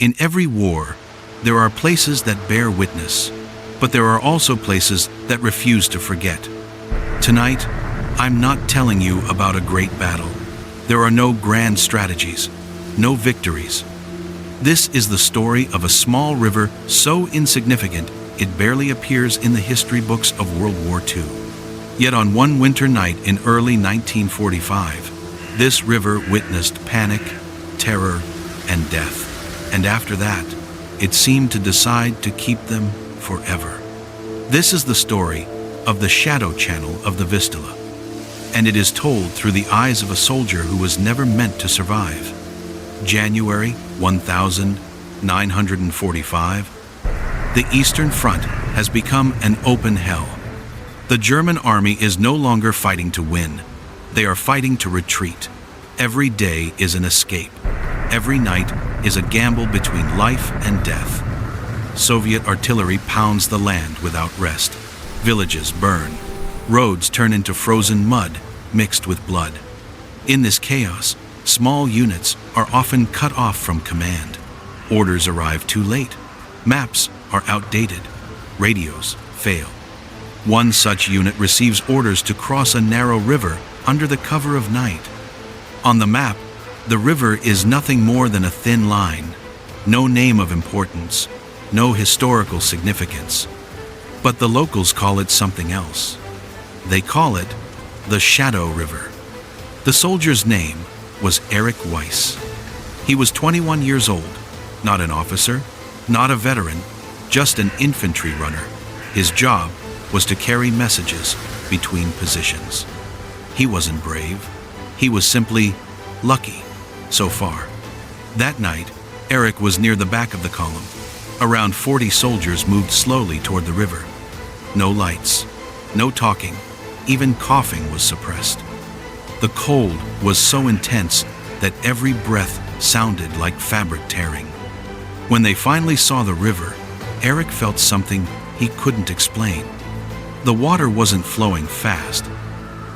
In every war, there are places that bear witness, but there are also places that refuse to forget. Tonight, I'm not telling you about a great battle. There are no grand strategies, no victories. This is the story of a small river so insignificant it barely appears in the history books of World War II. Yet on one winter night in early 1945, this river witnessed panic, terror, and death. And after that, it seemed to decide to keep them forever. This is the story of the shadow channel of the Vistula, and it is told through the eyes of a soldier who was never meant to survive. January 1945, the Eastern Front has become an open hell. The German army is no longer fighting to win. They are fighting to retreat. Every day is an escape. Every night is a gamble between life and death. Soviet artillery pounds the land without rest. Villages burn. Roads turn into frozen mud mixed with blood. In this chaos, small units are often cut off from command. Orders arrive too late. Maps are outdated. Radios fail. One such unit receives orders to cross a narrow river under the cover of night. On the map, the river is nothing more than a thin line, no name of importance, no historical significance. But the locals call it something else. They call it the Shadow River. The soldier's name was Eric Weiss. He was 21 years old, not an officer, not a veteran, just an infantry runner. His job was to carry messages between positions. He wasn't brave. He was simply lucky, so far. That night, Eric was near the back of the column. Around 40 soldiers moved slowly toward the river. No lights, no talking, even coughing was suppressed. The cold was so intense that every breath sounded like fabric tearing. When they finally saw the river, Eric felt something he couldn't explain. The water wasn't flowing fast.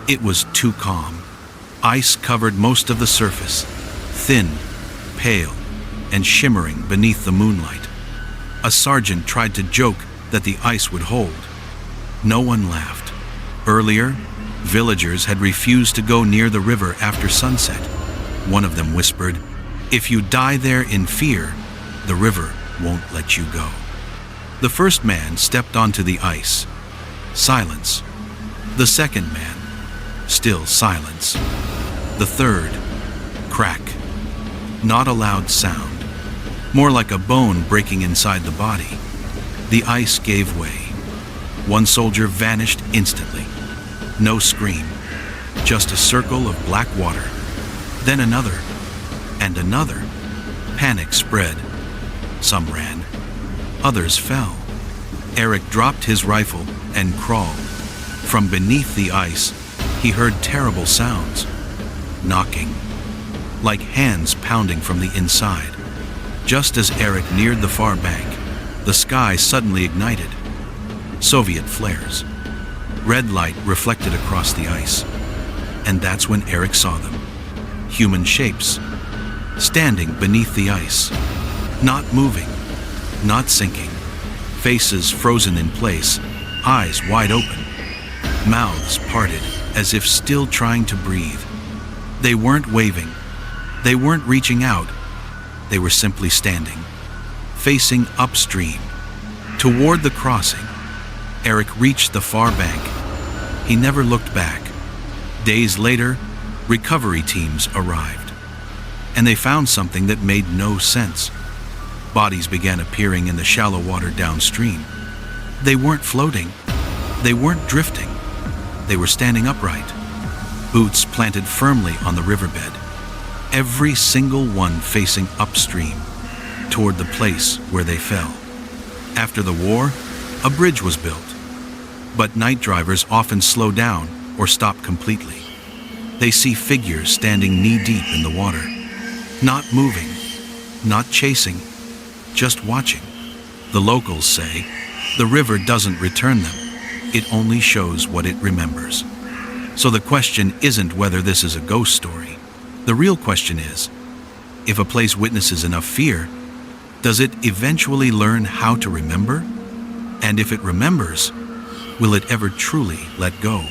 It was too calm. Ice covered most of the surface, thin, pale, and shimmering beneath the moonlight. A sergeant tried to joke that the ice would hold. No one laughed. Earlier, villagers had refused to go near the river after sunset. One of them whispered, "If you die there in fear, the river won't let you go." The first man stepped onto the ice. Silence. The second man. Still silence. The third. Crack. Not a loud sound. More like a bone breaking inside the body. The ice gave way. One soldier vanished instantly. No scream. Just a circle of black water. Then another. And another. Panic spread. Some ran. Others fell. Eric dropped his rifle and crawled. From beneath the ice, he heard terrible sounds. Knocking. Like hands pounding from the inside. Just as Eric neared the far bank, the sky suddenly ignited. Soviet flares. Red light reflected across the ice. And that's when Eric saw them. Human shapes. Standing beneath the ice. Not moving. Not sinking. Faces frozen in place. Eyes wide open. Mouths parted as if still trying to breathe. They weren't waving. They weren't reaching out. They were simply standing, facing upstream. Toward the crossing, Eric reached the far bank. He never looked back. Days later, recovery teams arrived, and they found something that made no sense. Bodies began appearing in the shallow water downstream. They weren't floating. They weren't drifting. They were standing upright, boots planted firmly on the riverbed. Every single one facing upstream, toward the place where they fell. After the war, a bridge was built, but night drivers often slow down or stop completely. They see figures standing knee-deep in the water, not moving, not chasing, just watching. The locals say the river doesn't return them, it only shows what it remembers. So the question isn't whether this is a ghost story. The real question is, if a place witnesses enough fear, Does it eventually learn how to remember? And if it remembers, will it ever truly let go?